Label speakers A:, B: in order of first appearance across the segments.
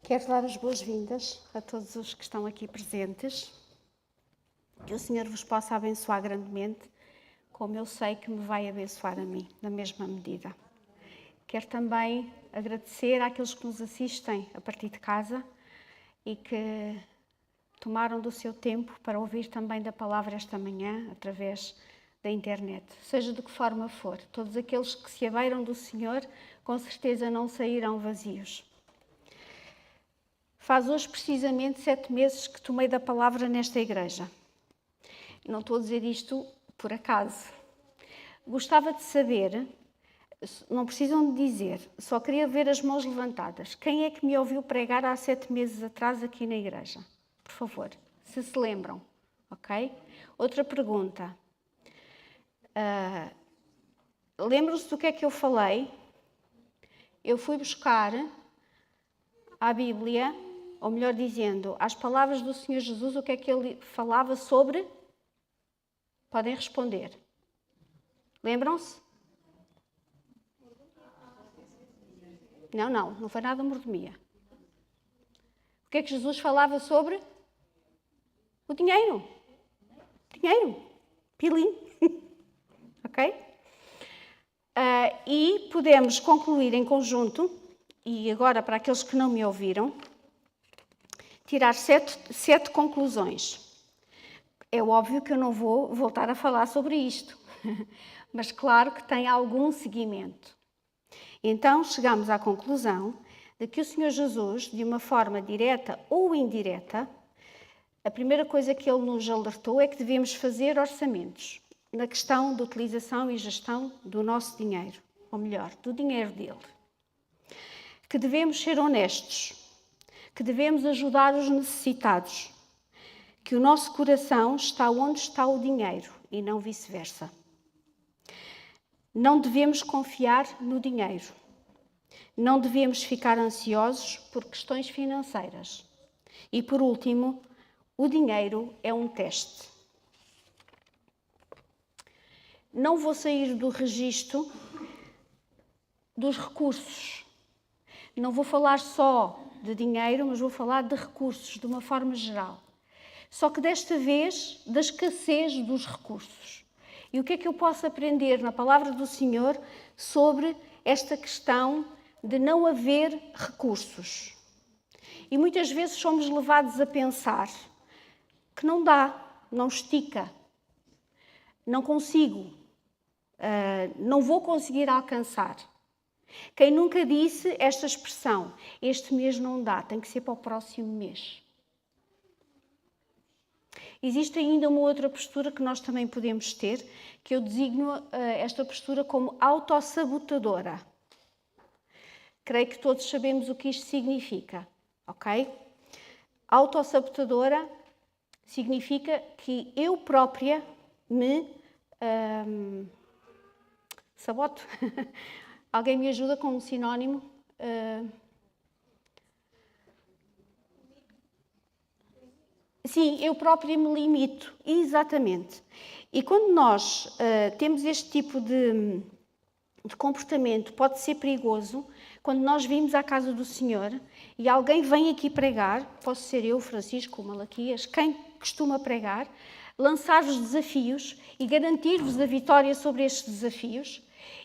A: Quero dar as boas-vindas a todos os que estão aqui presentes. Que o Senhor vos possa abençoar grandemente, como eu sei que me vai abençoar a mim, na mesma medida. Quero também agradecer àqueles que nos assistem a partir de casa e que tomaram do seu tempo para ouvir também da palavra esta manhã, através da internet. Seja de que forma for, todos aqueles que se abeiram do Senhor, com certeza não sairão vazios. Faz hoje precisamente 7 meses que tomei da palavra nesta igreja. Não estou a dizer isto por acaso. Gostava de saber, não precisam de dizer, só queria ver as mãos levantadas. Quem é que me ouviu pregar há 7 meses atrás aqui na igreja? Por favor, se lembram, ok? Outra pergunta. Lembram-se do que é que eu falei? Eu fui buscar à Bíblia, ou melhor dizendo, às palavras do Senhor Jesus, o que é que ele falava sobre? Podem responder. Lembram-se? Não foi nada mordomia. O que é que Jesus falava sobre? O dinheiro. Dinheiro. Pilim. Ok? E podemos concluir em conjunto, e agora para aqueles que não me ouviram, tirar sete conclusões. É óbvio que eu não vou voltar a falar sobre isto, mas claro que tem algum seguimento. Então chegamos à conclusão de que o Senhor Jesus, de uma forma direta ou indireta, a primeira coisa que ele nos alertou é que devemos fazer orçamentos na questão da utilização e gestão do nosso dinheiro, ou melhor, do dinheiro dele. Que devemos ser honestos, que devemos ajudar os necessitados, que o nosso coração está onde está o dinheiro e não vice-versa. Não devemos confiar no dinheiro. Não devemos ficar ansiosos por questões financeiras. E por último, o dinheiro é um teste. Não vou sair do registro dos recursos. Não vou falar só de dinheiro, mas vou falar de recursos de uma forma geral. Só que desta vez da escassez dos recursos. E o que é que eu posso aprender na palavra do Senhor sobre esta questão de não haver recursos? E muitas vezes somos levados a pensar que não dá, não estica, não consigo, não vou conseguir alcançar. Quem nunca disse esta expressão, este mês não dá, tem que ser para o próximo mês. Existe ainda uma outra postura que nós também podemos ter, que eu designo esta postura como autossabotadora. Creio que todos sabemos o que isto significa, ok? Autossabotadora significa que eu própria me saboto. Alguém me ajuda com um sinónimo? Sim, eu própria me limito, exatamente. E quando nós temos este tipo de comportamento, pode ser perigoso, quando nós vimos à casa do Senhor e alguém vem aqui pregar, posso ser eu, Francisco, Malaquias, quem costuma pregar, lançar-vos desafios e garantir-vos a vitória sobre estes desafios,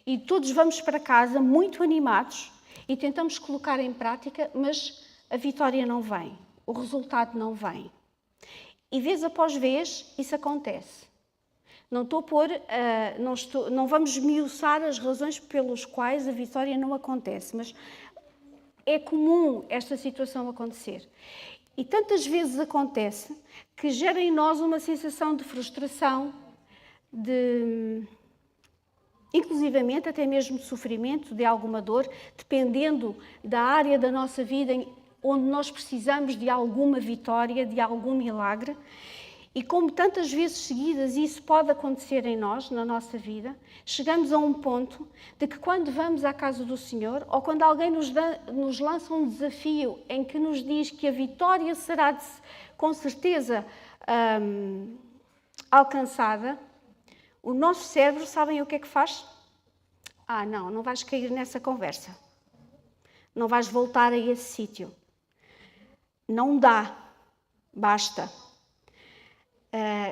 A: e todos vamos para casa muito animados e tentamos colocar em prática, mas a vitória não vem, o resultado não vem. E vez após vez isso acontece. Não vamos esmiuçar as razões pelas quais a vitória não acontece, mas é comum esta situação acontecer. E tantas vezes acontece que gera em nós uma sensação de frustração, inclusivamente até mesmo de sofrimento, de alguma dor, dependendo da área da nossa vida onde nós precisamos de alguma vitória, de algum milagre. E como tantas vezes seguidas isso pode acontecer em nós, na nossa vida, chegamos a um ponto de que quando vamos à casa do Senhor, ou quando alguém nos lança um desafio em que nos diz que a vitória será com certeza alcançada, o nosso cérebro, sabem o que é que faz? Não vais cair nessa conversa. Não vais voltar a esse sítio. não dá, basta.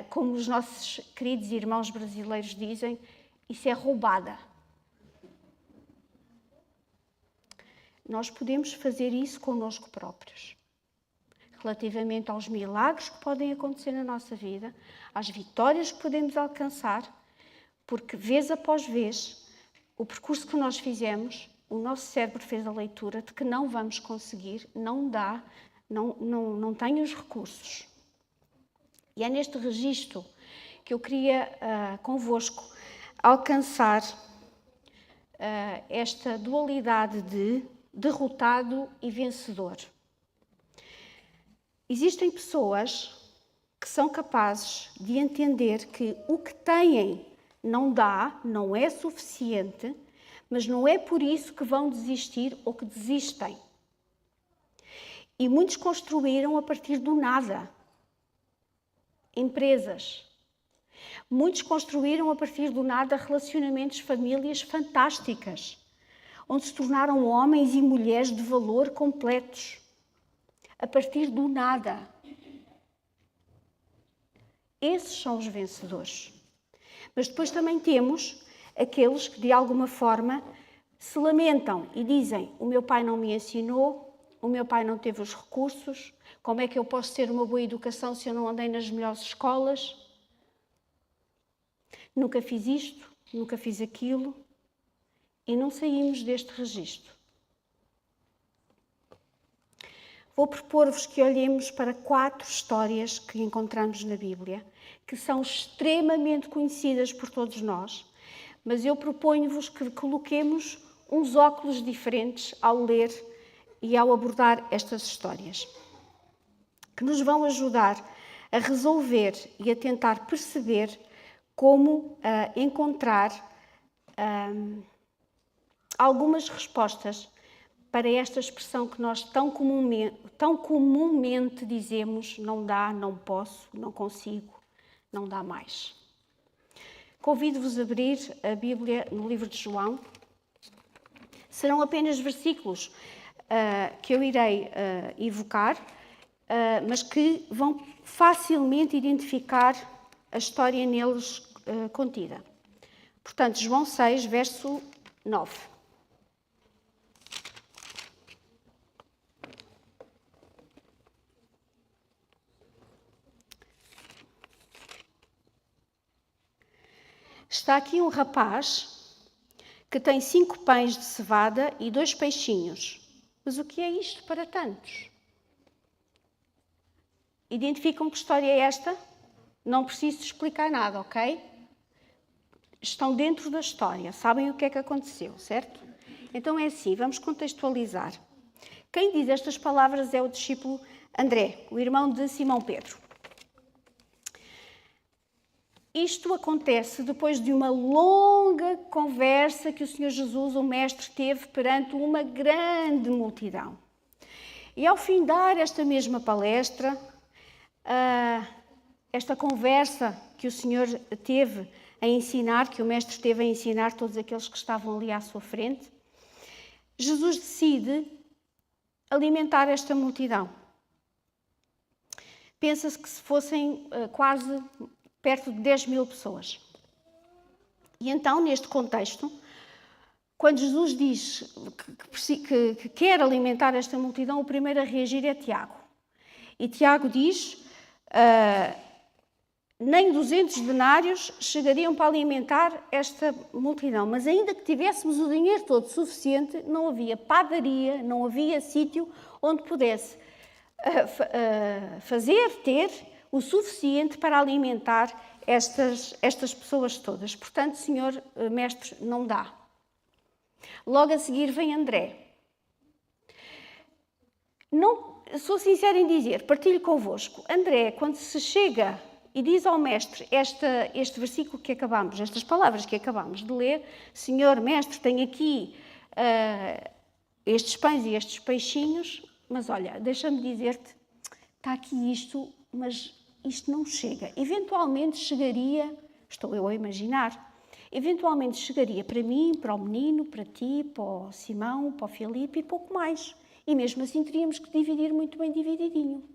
A: Como os nossos queridos irmãos brasileiros dizem, isso é roubada. Nós podemos fazer isso connosco próprios. Relativamente aos milagres que podem acontecer na nossa vida, às vitórias que podemos alcançar, porque vez após vez, o percurso que nós fizemos, o nosso cérebro fez a leitura de que não vamos conseguir, não dá, não tem os recursos. E é neste registro que eu queria convosco alcançar esta dualidade de derrotado e vencedor. Existem pessoas que são capazes de entender que o que têm não dá, não é suficiente, mas não é por isso que vão desistir ou que desistem. E muitos construíram a partir do nada. Empresas. Muitos construíram a partir do nada relacionamentos, famílias fantásticas, onde se tornaram homens e mulheres de valor completos. A partir do nada. Esses são os vencedores. Mas depois também temos aqueles que, de alguma forma, se lamentam e dizem: o meu pai não me ensinou, o meu pai não teve os recursos, como é que eu posso ter uma boa educação se eu não andei nas melhores escolas? Nunca fiz isto, nunca fiz aquilo, e não saímos deste registro. Vou propor-vos que olhemos para 4 histórias que encontramos na Bíblia, que são extremamente conhecidas por todos nós, mas eu proponho-vos que coloquemos uns óculos diferentes ao ler e ao abordar estas histórias, que nos vão ajudar a resolver e a tentar perceber como encontrar algumas respostas para esta expressão que nós tão comumente dizemos: não dá, não posso, não consigo, não dá mais. Convido-vos a abrir a Bíblia no livro de João. Serão apenas versículos que eu irei evocar, mas que vão facilmente identificar a história neles contida. Portanto, João 6, verso 9. Está aqui um rapaz que tem 5 pães de cevada e 2 peixinhos. Mas o que é isto para tantos? Identificam que história é esta? Não preciso explicar nada, ok? Estão dentro da história, sabem o que é que aconteceu, certo? Então é assim, vamos contextualizar. Quem diz estas palavras é o discípulo André, o irmão de Simão Pedro. Isto acontece depois de uma longa conversa que o Senhor Jesus, o Mestre, teve perante uma grande multidão. E ao findar esta mesma palestra, esta conversa que o Senhor teve a ensinar, que o Mestre teve a ensinar todos aqueles que estavam ali à sua frente, Jesus decide alimentar esta multidão. Pensa-se que se fossem quase perto de 10.000 pessoas. E então, neste contexto, quando Jesus diz que quer alimentar esta multidão, o primeiro a reagir é Tiago. E Tiago diz: nem 200 denários chegariam para alimentar esta multidão, mas ainda que tivéssemos o dinheiro todo suficiente, não havia padaria, não havia sítio onde pudesse ter o suficiente para alimentar estas pessoas todas. Portanto, Senhor Mestre, não dá. Logo a seguir vem André. Não, sou sincera em dizer, partilho convosco, André, quando se chega e diz ao Mestre este versículo que acabamos, estas palavras que acabamos de ler: Senhor Mestre, tenho aqui estes pães e estes peixinhos, mas olha, deixa-me dizer-te, está aqui isto, mas isto não chega. Eventualmente chegaria, estou eu a imaginar, eventualmente chegaria para mim, para o menino, para ti, para o Simão, para o Filipe e pouco mais. E mesmo assim teríamos que dividir muito bem divididinho.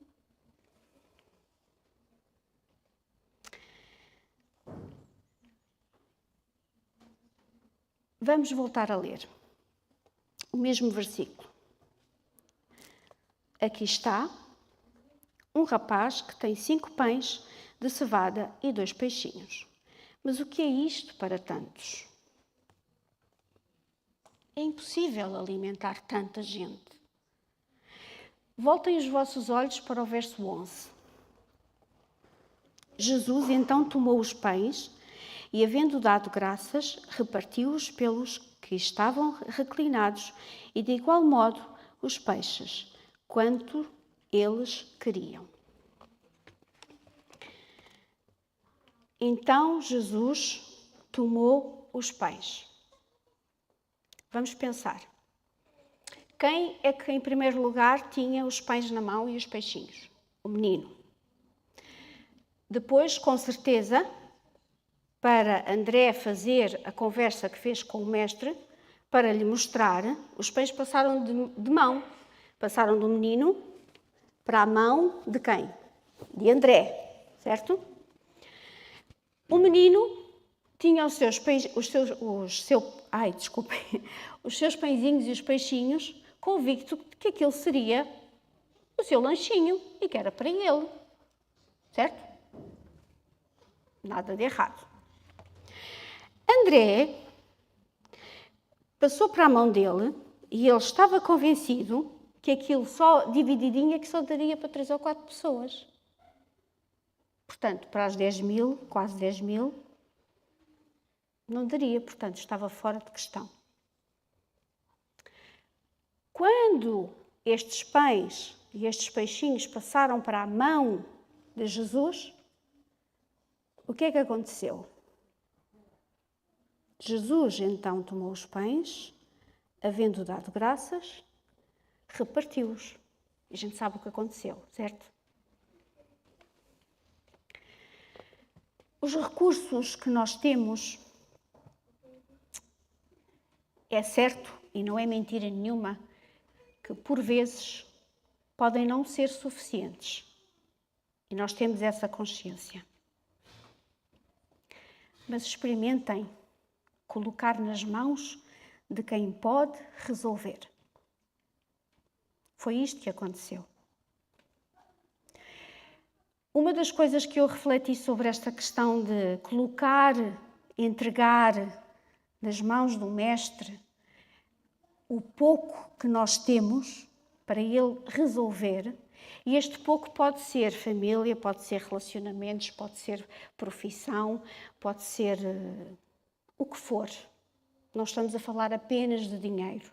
A: Vamos voltar a ler o mesmo versículo. Aqui está um rapaz que tem 5 pães de cevada e 2 peixinhos. Mas o que é isto para tantos? É impossível alimentar tanta gente. Voltem os vossos olhos para o verso 11. Jesus então tomou os pães e, havendo dado graças, repartiu-os pelos que estavam reclinados e, de igual modo, os peixes, quanto eles queriam. Então Jesus tomou os pães. Vamos pensar. Quem é que, em primeiro lugar, tinha os pães na mão e os peixinhos? O menino. Depois, com certeza, para André fazer a conversa que fez com o mestre, para lhe mostrar, os pães passaram de mão. Passaram do menino para a mão de quem? De André, certo? O menino tinha os seus pãezinhos e os peixinhos, convicto de que aquilo seria o seu lanchinho e que era para ele, certo? Nada de errado. André passou para a mão dele e ele estava convencido que aquilo só divididinho é que só daria para 3 ou 4 pessoas. Portanto, para as 10.000, quase 10.000, não daria, portanto, estava fora de questão. Quando estes pães e estes peixinhos passaram para a mão de Jesus, o que é que aconteceu? Jesus então tomou os pães, havendo dado graças, repartiu-os. E a gente sabe o que aconteceu, certo? Os recursos que nós temos, é certo, e não é mentira nenhuma, que por vezes podem não ser suficientes. E nós temos essa consciência. Mas experimentem colocar nas mãos de quem pode resolver. Foi isto que aconteceu. Uma das coisas que eu refleti sobre esta questão de colocar, entregar nas mãos do mestre o pouco que nós temos para ele resolver, e este pouco pode ser família, pode ser relacionamentos, pode ser profissão, pode ser o que for. Não estamos a falar apenas de dinheiro.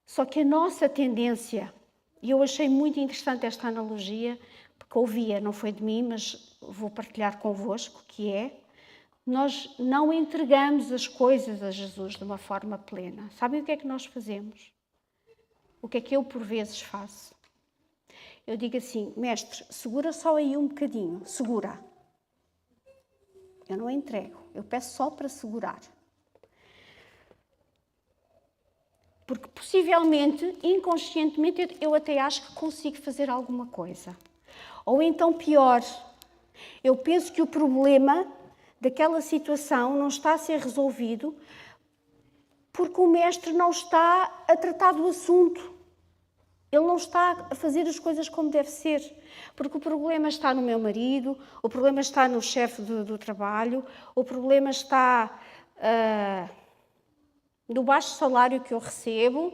A: Só que a nossa tendência, e eu achei muito interessante esta analogia, porque ouvia, não foi de mim, mas vou partilhar convosco, que é, nós não entregamos as coisas a Jesus de uma forma plena. Sabem o que é que nós fazemos? O que é que eu por vezes faço? Eu digo assim, mestre, segura só aí um bocadinho, segura. Eu não entrego, eu peço só para segurar. Porque possivelmente, inconscientemente, eu até acho que consigo fazer alguma coisa. Ou então pior, eu penso que o problema daquela situação não está a ser resolvido porque o mestre não está a tratar do assunto. Ele não está a fazer as coisas como deve ser. Porque o problema está no meu marido, o problema está no chefe do trabalho, o problema está no baixo salário que eu recebo.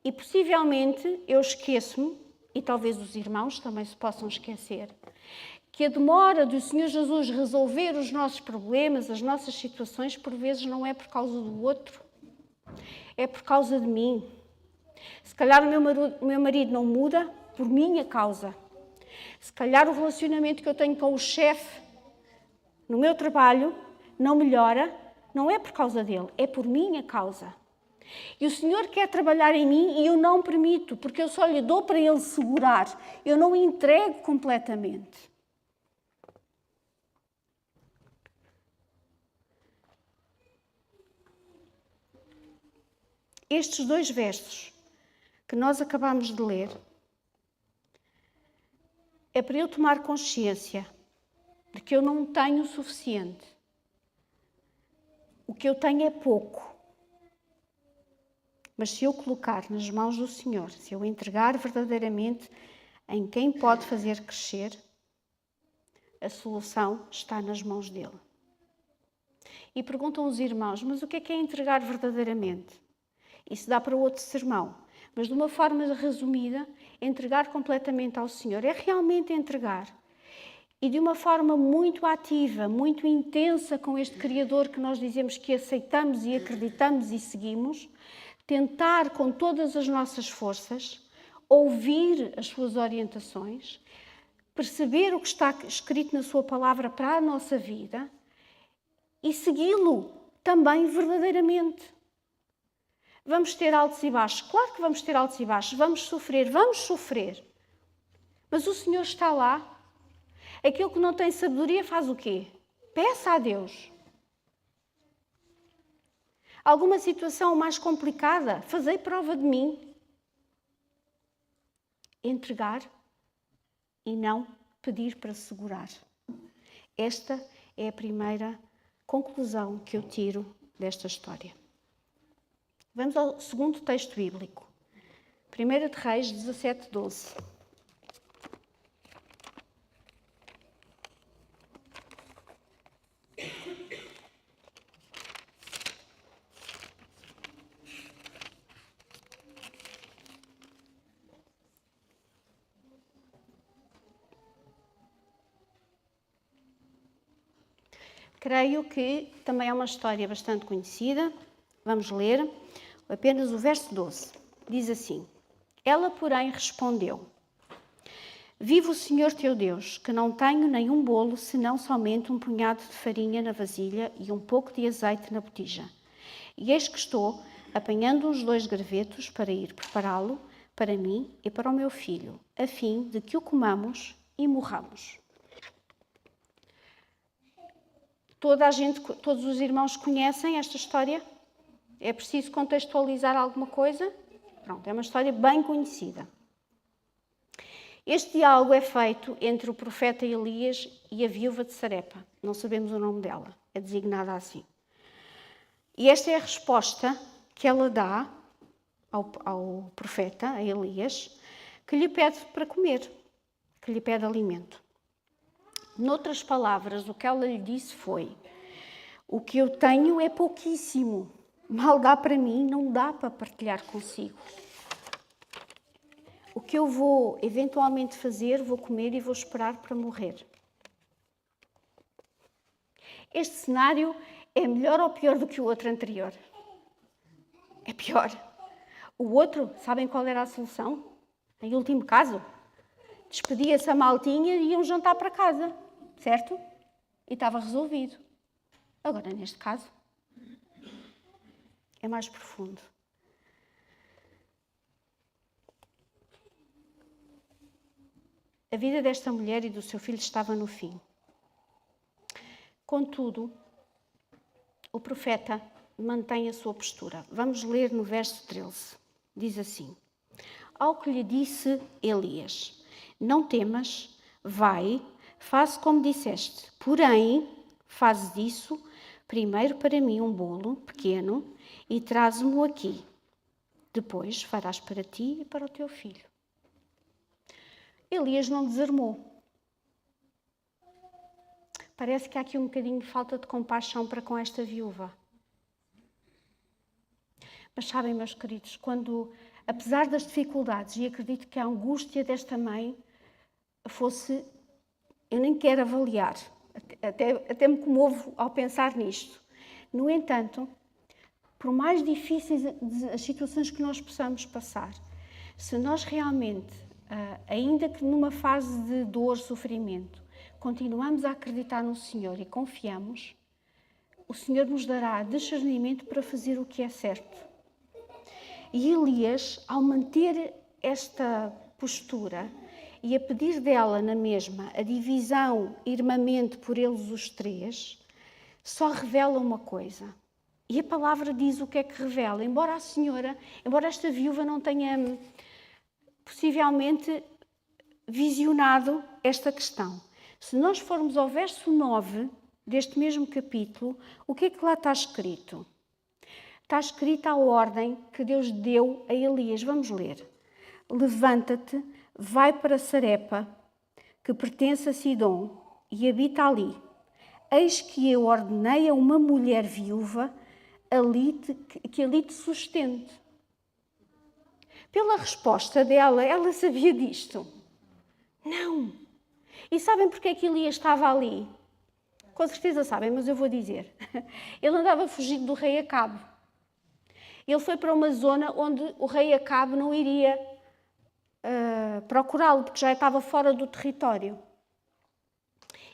A: E possivelmente eu esqueço-me, e talvez os irmãos também se possam esquecer, que a demora do Senhor Jesus resolver os nossos problemas, as nossas situações, por vezes não é por causa do outro, é por causa de mim. Se calhar o meu marido não muda por minha causa. Se calhar o relacionamento que eu tenho com o chefe no meu trabalho não melhora, não é por causa dele, é por minha causa. E o Senhor quer trabalhar em mim e eu não permito, porque eu só lhe dou para ele segurar, eu não o entrego completamente. estes 2 versos que nós acabamos de ler é para eu tomar consciência de que eu não tenho o suficiente. O que eu tenho é pouco. Mas se eu colocar nas mãos do Senhor, se eu entregar verdadeiramente em quem pode fazer crescer, a solução está nas mãos dele. E perguntam os irmãos, mas o que é entregar verdadeiramente? Isso dá para outro sermão. Mas de uma forma resumida, entregar completamente ao Senhor é realmente entregar. E de uma forma muito ativa, muito intensa com este Criador que nós dizemos que aceitamos e acreditamos e seguimos, tentar com todas as nossas forças, ouvir as suas orientações, perceber o que está escrito na sua palavra para a nossa vida e segui-lo também verdadeiramente. Vamos ter altos e baixos. Claro que vamos ter altos e baixos. Vamos sofrer. Mas o Senhor está lá. Aquele que não tem sabedoria faz o quê? Peça a Deus. Alguma situação mais complicada? Fazei prova de mim. Entregar e não pedir para segurar. Esta é a primeira conclusão que eu tiro desta história. Vamos ao segundo texto bíblico. 1 de Reis 17:12. Creio que também é uma história bastante conhecida. Vamos ler apenas o verso 12. Diz assim: Ela, porém, respondeu: Vive o Senhor teu Deus, que não tenho nenhum bolo, senão somente um punhado de farinha na vasilha e um pouco de azeite na botija. E eis que estou apanhando uns 2 gravetos para ir prepará-lo para mim e para o meu filho, a fim de que o comamos e morramos. Todos os irmãos conhecem esta história? É preciso contextualizar alguma coisa? Pronto, é uma história bem conhecida. Este diálogo é feito entre o profeta Elias e a viúva de Sarepa. Não sabemos o nome dela, é designada assim. E esta é a resposta que ela dá ao profeta, a Elias, que lhe pede para comer, que lhe pede alimento. Noutras palavras, o que ela lhe disse foi: o que eu tenho é pouquíssimo, mal dá para mim, não dá para partilhar consigo. O que eu vou eventualmente fazer, vou comer e vou esperar para morrer. Este cenário é melhor ou pior do que o outro anterior? É pior. O outro, sabem qual era a solução? Em último caso, despedia-se a maltinha e iam jantar para casa, certo? E estava resolvido. Agora, neste caso, é mais profundo. A vida desta mulher e do seu filho estava no fim. Contudo, o profeta mantém a sua postura. Vamos ler no verso 13. Diz assim: Ao que lhe disse Elias: Não temas, vai, faz como disseste. Porém, fazes isso, primeiro para mim um bolo pequeno e traz-me-o aqui. Depois farás para ti e para o teu filho. Elias não desarmou. Parece que há aqui um bocadinho de falta de compaixão para com esta viúva. Mas sabem, meus queridos, quando, apesar das dificuldades, e acredito que a angústia desta mãe fosse, eu nem quero avaliar, até me comovo ao pensar nisto. No entanto, por mais difíceis as situações que nós possamos passar, se nós realmente, ainda que numa fase de dor, sofrimento, continuamos a acreditar no Senhor e confiamos, o Senhor nos dará discernimento para fazer o que é certo. E Elias, ao manter esta postura e a pedir dela na mesma a divisão irmamente por eles os 3, só revela uma coisa: E a palavra diz o que é que revela. Embora esta viúva não tenha possivelmente visionado esta questão. Se nós formos ao verso 9 deste mesmo capítulo, o que é que lá está escrito? Está escrita a ordem que Deus deu a Elias. Vamos ler. Levanta-te, vai para Sarepa, que pertence a Sidom, e habita ali. Eis que eu ordenei a uma mulher viúva que ali te sustente. Pela resposta dela, ela sabia disto. Não. E sabem porque é que Elias estava ali? Com certeza sabem, mas eu vou dizer. Ele andava fugido do rei Acabe. Ele foi para uma zona onde o rei Acabe não iria procurá-lo, porque já estava fora do território.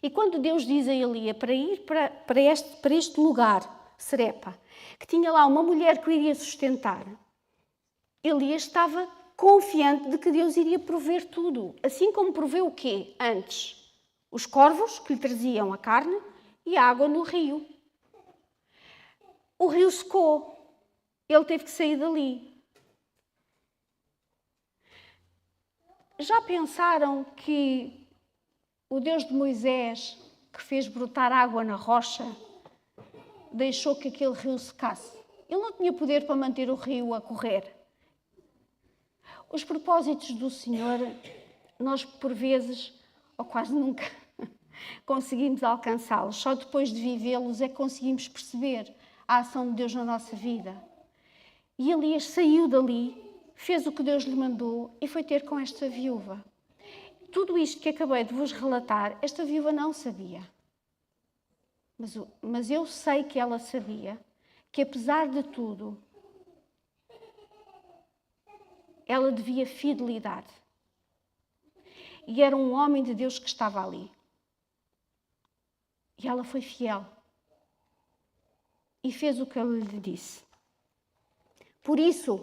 A: E quando Deus diz a Elias para ir para este lugar, Sarepa, que tinha lá uma mulher que o iria sustentar, Elias estava confiante de que Deus iria prover tudo. Assim como proveu o quê? Antes, os corvos que lhe traziam a carne e a água no rio. O rio secou. Ele teve que sair dali. Já pensaram que o Deus de Moisés, que fez brotar água na rocha, deixou que aquele rio secasse? Ele não tinha poder para manter o rio a correr. Os propósitos do Senhor, nós por vezes, ou quase nunca, conseguimos alcançá-los. Só depois de vivê-los é que conseguimos perceber a ação de Deus na nossa vida. E Elias saiu dali, fez o que Deus lhe mandou e foi ter com esta viúva. Tudo isto que acabei de vos relatar, esta viúva não sabia. Mas eu sei que ela sabia que, apesar de tudo, ela devia fidelidade. E era um homem de Deus que estava ali. E ela foi fiel. E fez o que ele lhe disse. Por isso,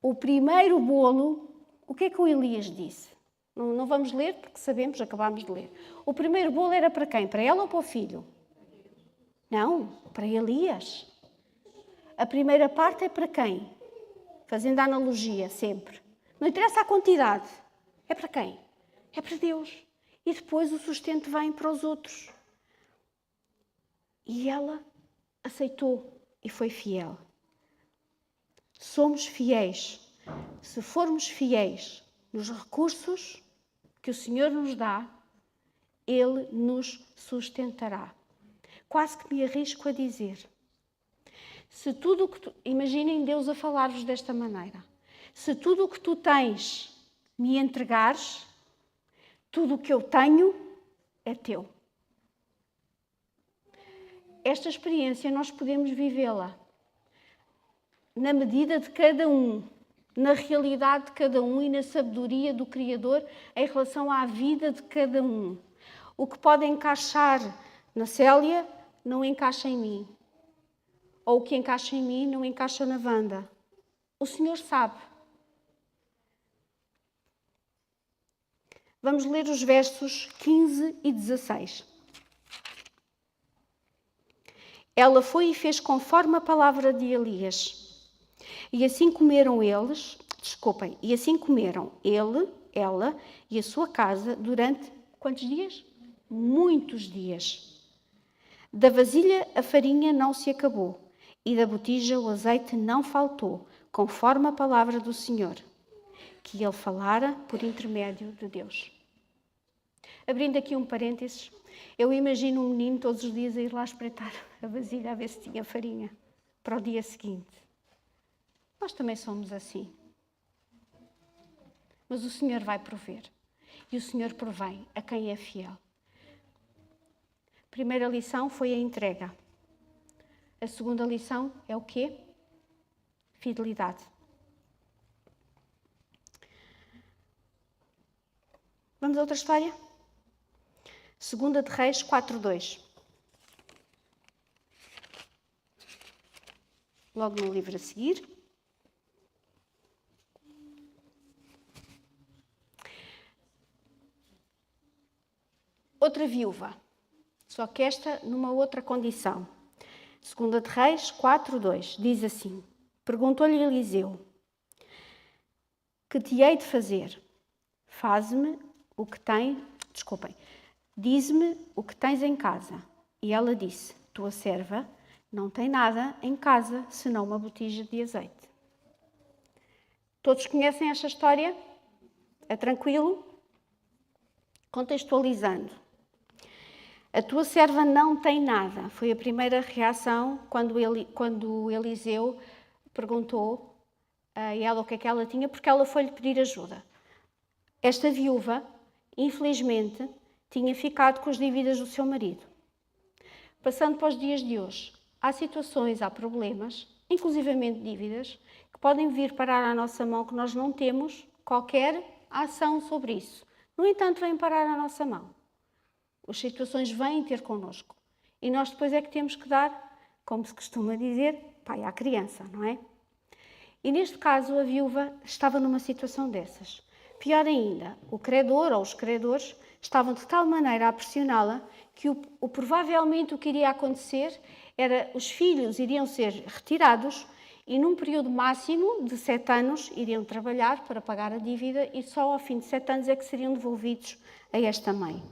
A: o primeiro bolo, o que é que o Elias disse? Não vamos ler, porque sabemos, acabámos de ler. O primeiro bolo era para quem? Para ela ou para o filho? Não, para Elias. A primeira parte é para quem? Fazendo a analogia, sempre. Não interessa a quantidade. É para quem? É para Deus. E depois o sustento vem para os outros. E ela aceitou e foi fiel. Somos fiéis. Se formos fiéis nos recursos que o Senhor nos dá, Ele nos sustentará. Quase que me arrisco a dizer. Se tudo o que tu... Imaginem Deus a falar-vos desta maneira. Se tudo o que tu tens me entregares, tudo o que eu tenho é teu. Esta experiência nós podemos vivê-la na medida de cada um, na realidade de cada um e na sabedoria do Criador em relação à vida de cada um. O que pode encaixar na Célia não encaixa em mim. Ou o que encaixa em mim não encaixa na Wanda. O Senhor sabe. Vamos ler os versos 15 e 16. Ela foi e fez conforme a palavra de Elias. E assim comeram ele, ela e a sua casa durante quantos dias? Muitos dias. Da vasilha a farinha não se acabou e da botija o azeite não faltou, conforme a palavra do Senhor, que ele falara por intermédio de Deus. Abrindo aqui um parênteses, eu imagino um menino todos os dias a ir lá espreitar a vasilha a ver se tinha farinha para o dia seguinte. Nós também somos assim. Mas o Senhor vai prover. E o Senhor provém a quem é fiel. A primeira lição foi a entrega. A segunda lição é o quê? Fidelidade. Vamos a outra história? 2 de Reis 4:2. Logo no livro a seguir. Outra viúva, só que esta numa outra condição. 2 de Reis 4:2, diz assim: perguntou-lhe Eliseu: que te hei de fazer? Faze-me o que dize-me o que tens em casa. E ela disse: tua serva não tem nada em casa, senão uma botija de azeite. Todos conhecem esta história? É tranquilo? Contextualizando. A tua serva não tem nada. Foi a primeira reação quando Eliseu perguntou a ela o que é que ela tinha, porque ela foi-lhe pedir ajuda. Esta viúva, infelizmente, tinha ficado com as dívidas do seu marido. Passando para os dias de hoje, há situações, há problemas, inclusivamente dívidas, que podem vir parar à nossa mão que nós não temos qualquer ação sobre isso. No entanto, vêm parar à nossa mão. As situações vêm ter connosco. E nós depois é que temos que dar, como se costuma dizer, pai à criança, não é? E neste caso a viúva estava numa situação dessas. Pior ainda, o credor ou os credores estavam de tal maneira a pressioná-la que provavelmente o que iria acontecer era os filhos iriam ser retirados e num período máximo de 7 anos iriam trabalhar para pagar a dívida e só ao fim de 7 anos é que seriam devolvidos a esta mãe.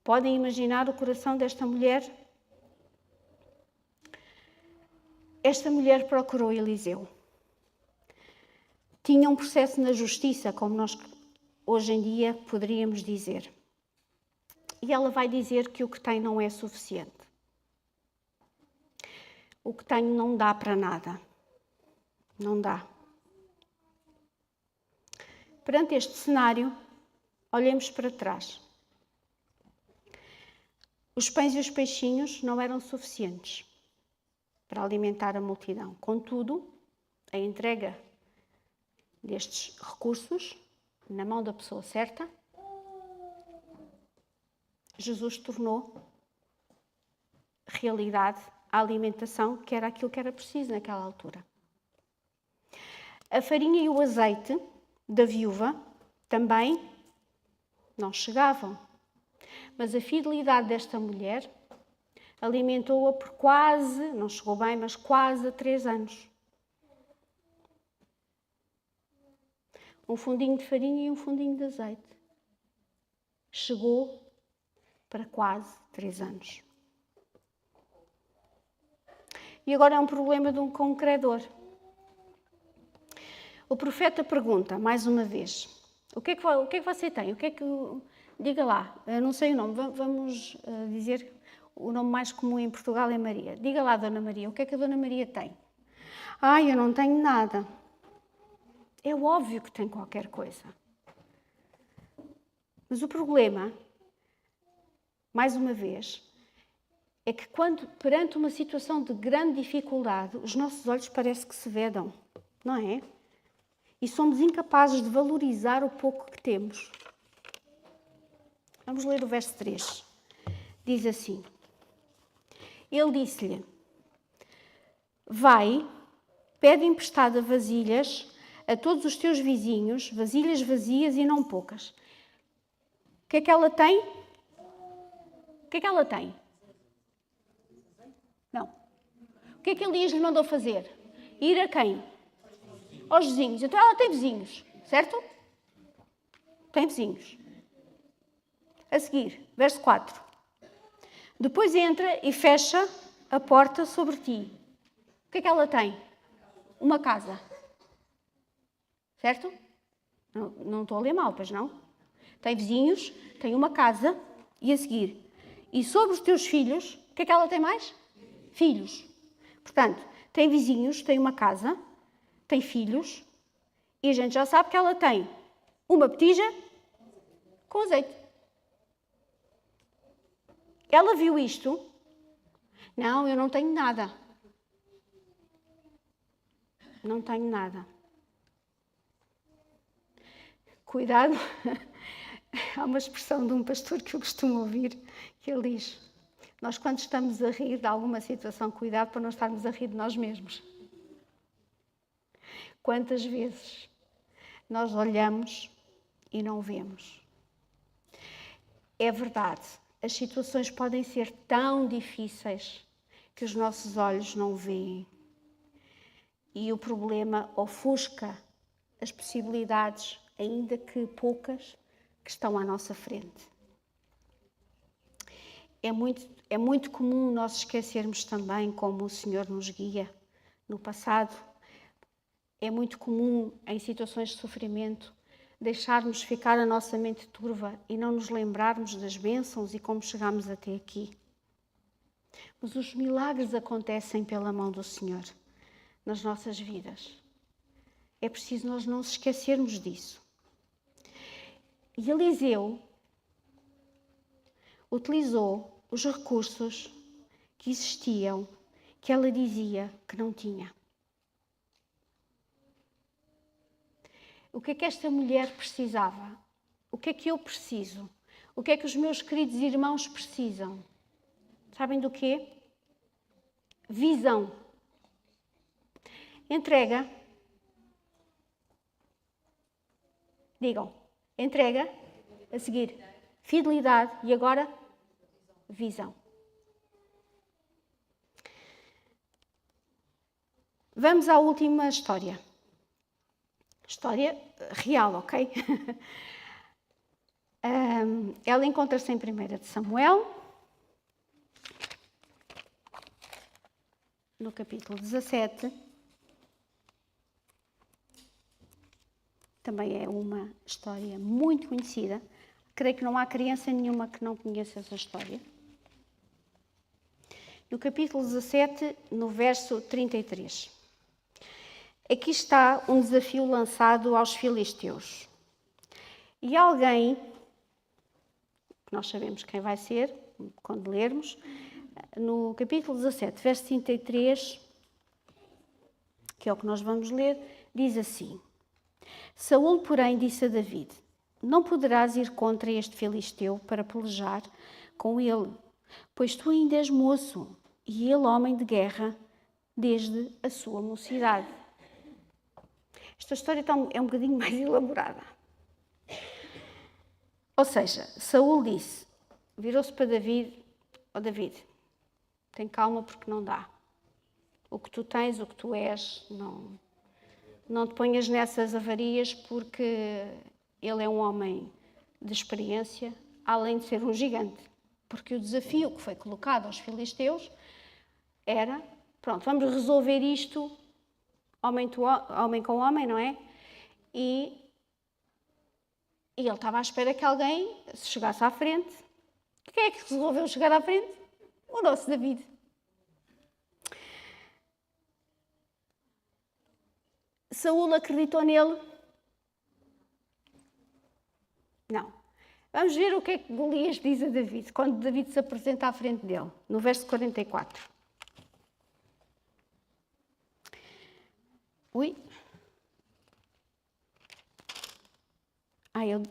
A: Podem imaginar o coração desta mulher? Esta mulher procurou Eliseu. Tinha um processo na justiça, como nós hoje em dia poderíamos dizer. E ela vai dizer que o que tem não é suficiente. O que tenho não dá para nada. Não dá. Perante este cenário, olhemos para trás. Os pães e os peixinhos não eram suficientes para alimentar a multidão. Contudo, a entrega destes recursos na mão da pessoa certa, Jesus tornou realidade a alimentação, que era aquilo que era preciso naquela altura. A farinha e o azeite da viúva também não chegavam. Mas a fidelidade desta mulher alimentou-a por quase, não chegou bem, mas quase 3 anos. Um fundinho de farinha e um fundinho de azeite. Chegou para quase 3 anos. E agora é um problema com um credor. O profeta pergunta, mais uma vez, o que é que você tem? Diga lá, eu não sei o nome, vamos dizer o nome mais comum em Portugal é Maria. Diga lá, Dona Maria, o que é que a Dona Maria tem? Eu não tenho nada. É óbvio que tem qualquer coisa. Mas o problema, mais uma vez, é que quando, perante uma situação de grande dificuldade, os nossos olhos parece que se vedam, não é? E somos incapazes de valorizar o pouco que temos. Vamos ler o verso 3. Diz assim: ele disse-lhe: vai, pede emprestada vasilhas a todos os teus vizinhos, vasilhas vazias e não poucas. O que é que ela tem? O que é que ela tem? Não. O que é que Elias lhe mandou fazer? Ir a quem? Aos vizinhos. Então ela tem vizinhos, certo? Tem vizinhos. A seguir, verso 4. Depois entra e fecha a porta sobre ti. O que é que ela tem? Uma casa. Certo? Não estou a ler mal, pois não? Tem vizinhos, tem uma casa e a seguir. E sobre os teus filhos, o que é que ela tem mais? Filhos. Portanto, tem vizinhos, tem uma casa, tem filhos e a gente já sabe que ela tem uma botija com azeite. Ela viu isto. Não, eu não tenho nada. Não tenho nada. Cuidado. Há uma expressão de um pastor que eu costumo ouvir, que ele diz: nós quando estamos a rir de alguma situação, cuidado para não estarmos a rir de nós mesmos. Quantas vezes nós olhamos e não vemos? É verdade, as situações podem ser tão difíceis que os nossos olhos não veem. E o problema ofusca as possibilidades, ainda que poucas, que estão à nossa frente. É muito comum nós esquecermos também como o Senhor nos guia no passado. É muito comum, em situações de sofrimento, deixarmos ficar a nossa mente turva e não nos lembrarmos das bênçãos e como chegámos até aqui. Mas os milagres acontecem pela mão do Senhor nas nossas vidas. É preciso nós não nos esquecermos disso. E Eliseu utilizou os recursos que existiam, que ela dizia que não tinha. O que é que esta mulher precisava? O que é que eu preciso? O que é que os meus queridos irmãos precisam? Sabem do quê? Visão. Entrega. Digam. Entrega. A seguir. Fidelidade. E agora? Visão. Vamos à última história. História real, ok? Ela encontra-se em 1 de Samuel, no capítulo 17. Também é uma história muito conhecida. Creio que não há criança nenhuma que não conheça essa história. No capítulo 17, no verso 33. Aqui está um desafio lançado aos filisteus. E alguém, que nós sabemos quem vai ser, quando lermos, no capítulo 17, verso 33, que é o que nós vamos ler, diz assim: Saúl, porém, disse a David: Não poderás ir contra este filisteu para pelejar com ele, pois tu ainda és moço, e ele homem de guerra desde a sua mocidade. Esta história é um bocadinho mais elaborada. Ou seja, Saúl disse, virou-se para David: Ó David, tem calma porque não dá. O que tu tens, o que tu és, não te ponhas nessas avarias, porque ele é um homem de experiência, além de ser um gigante. Porque o desafio que foi colocado aos filisteus era, pronto, vamos resolver isto homem com homem, não é? E ele estava à espera que alguém chegasse à frente. Quem é que resolveu chegar à frente? O nosso David. Saúl acreditou nele? Não. Vamos ver o que é que Golias diz a David, quando David se apresenta à frente dele, no verso 44. Eu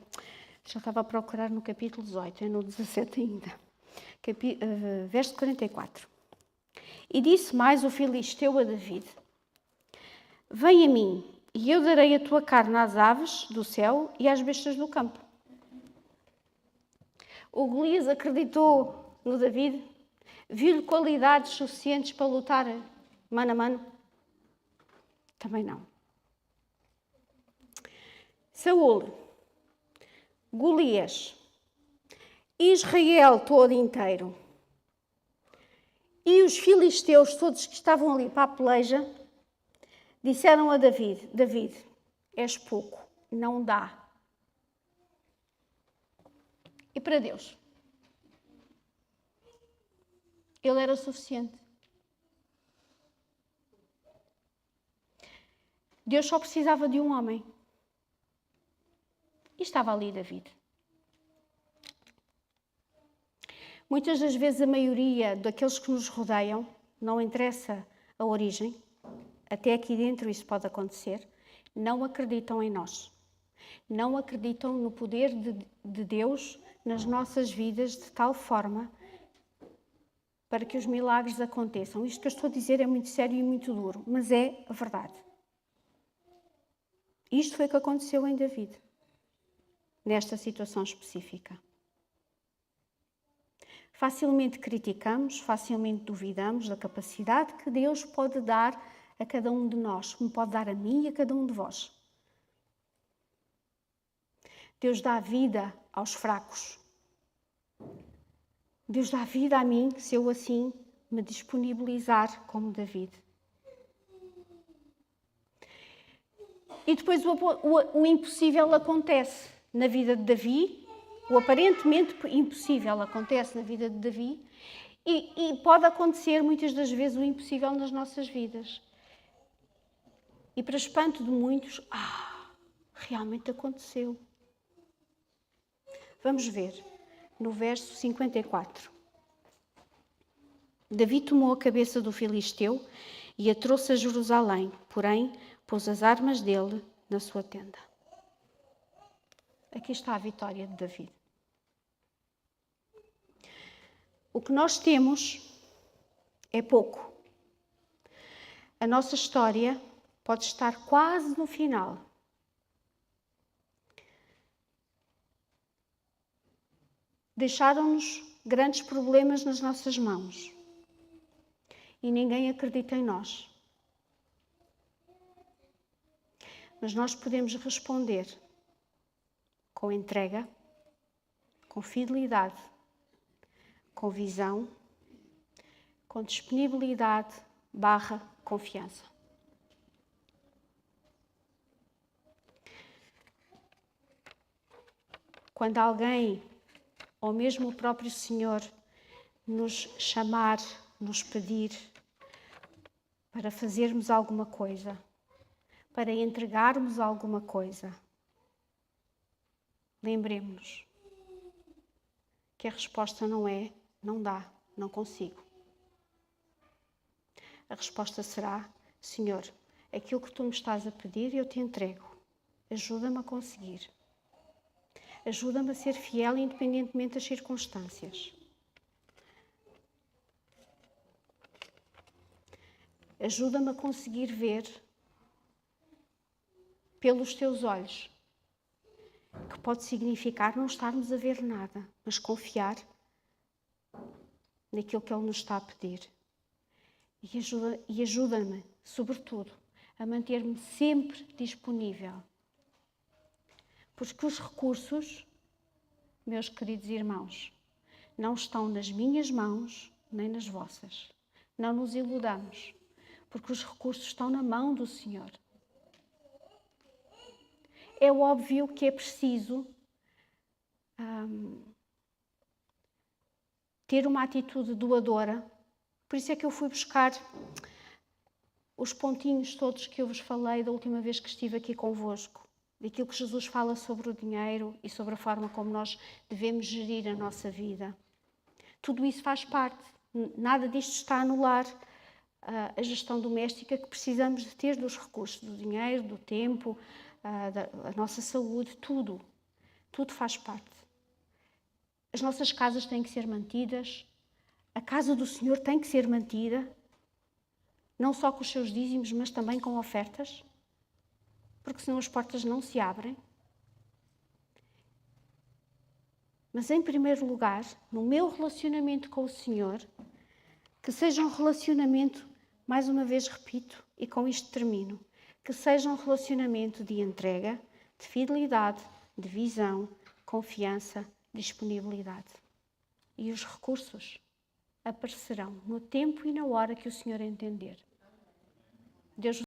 A: já estava a procurar no capítulo 18, é no 17 ainda. Verso 44. E disse mais o filisteu a David: Vem a mim, e eu darei a tua carne às aves do céu e às bestas do campo. O Golias acreditou no David? Viu-lhe qualidades suficientes para lutar mano a mano? Também não. Saúl, Golias, Israel todo inteiro e os filisteus todos que estavam ali para a peleja disseram a David: David, és pouco, não dá. E para Deus? Ele era suficiente. Deus só precisava de um homem. E estava ali David. Muitas das vezes a maioria daqueles que nos rodeiam, não interessa a origem, até aqui dentro isso pode acontecer, não acreditam em nós. Não acreditam no poder de Deus nas nossas vidas de tal forma para que os milagres aconteçam. Isto que eu estou a dizer é muito sério e muito duro, mas é a verdade. Isto foi o que aconteceu em David, nesta situação específica. Facilmente criticamos, facilmente duvidamos da capacidade que Deus pode dar a cada um de nós, como pode dar a mim e a cada um de vós. Deus dá vida aos fracos. Deus dá vida a mim se eu assim me disponibilizar como David. E depois o impossível acontece na vida de Davi, o aparentemente impossível acontece na vida de Davi e pode acontecer muitas das vezes o impossível nas nossas vidas. E para espanto de muitos, realmente aconteceu. Vamos ver no verso 54. Davi tomou a cabeça do filisteu e a trouxe a Jerusalém, porém pôs as armas dele na sua tenda. Aqui está a vitória de Davi. O que nós temos é pouco. A nossa história pode estar quase no final. Deixaram-nos grandes problemas nas nossas mãos e ninguém acredita em nós. Mas nós podemos responder com entrega, com fidelidade, com visão, com disponibilidade / confiança. Quando alguém, ou mesmo o próprio Senhor, nos chamar, nos pedir para fazermos alguma coisa, para entregarmos alguma coisa, lembremos-nos que a resposta não é, não dá, não consigo. A resposta será, Senhor, aquilo que tu me estás a pedir eu te entrego. Ajuda-me a conseguir. Ajuda-me a ser fiel independentemente das circunstâncias. Ajuda-me a conseguir ver pelos teus olhos, que pode significar não estarmos a ver nada, mas confiar naquilo que Ele nos está a pedir. E ajuda-me, sobretudo, a manter-me sempre disponível. Porque os recursos, meus queridos irmãos, não estão nas minhas mãos, nem nas vossas. Não nos iludamos, porque os recursos estão na mão do Senhor. É óbvio que é preciso ter uma atitude doadora. Por isso é que eu fui buscar os pontinhos todos que eu vos falei da última vez que estive aqui convosco. Daquilo que Jesus fala sobre o dinheiro e sobre a forma como nós devemos gerir a nossa vida. Tudo isso faz parte. Nada disto está a anular a gestão doméstica que precisamos de ter dos recursos, do dinheiro, do tempo, da nossa saúde, tudo. Tudo faz parte. As nossas casas têm que ser mantidas. A casa do Senhor tem que ser mantida. Não só com os seus dízimos, mas também com ofertas. Porque senão as portas não se abrem. Mas em primeiro lugar, no meu relacionamento com o Senhor, que seja um relacionamento, mais uma vez repito, e com isto termino, que seja um relacionamento de entrega, de fidelidade, de visão, confiança, disponibilidade. E os recursos aparecerão no tempo e na hora que o Senhor entender. Deus